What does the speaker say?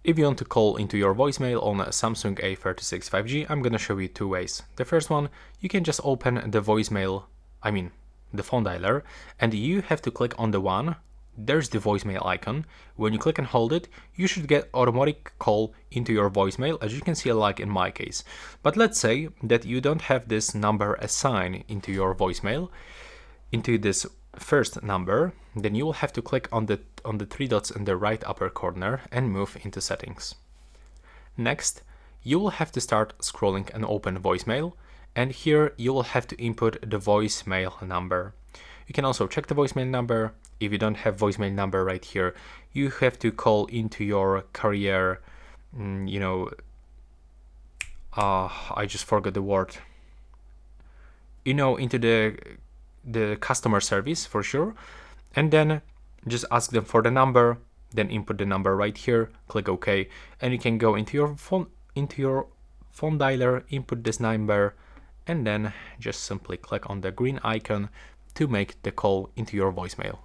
If you want to call into your voicemail on a Samsung A36 5G, I'm gonna show you two ways. The first one, you can just open the the phone dialer, and you have to click on the one. There's the voicemail icon. When you click and hold it, you should get automatic call into your voicemail, as you can see, like in my case. But let's say that you don't have this number assigned into your voicemail, into this first number, then you will have to click on the three dots in the right upper corner and move into settings. Next, you will have to start scrolling and open voicemail, and here you will have to input the voicemail number. You can also check the voicemail number. If you don't have voicemail number right here, you have to call into your carrier, I just forgot the word, into the customer service for sure, and then just ask them for the number, then input the number right here, click OK, and you can go into your phone dialer, input this number, and then just simply click on the green icon to make the call into your voicemail.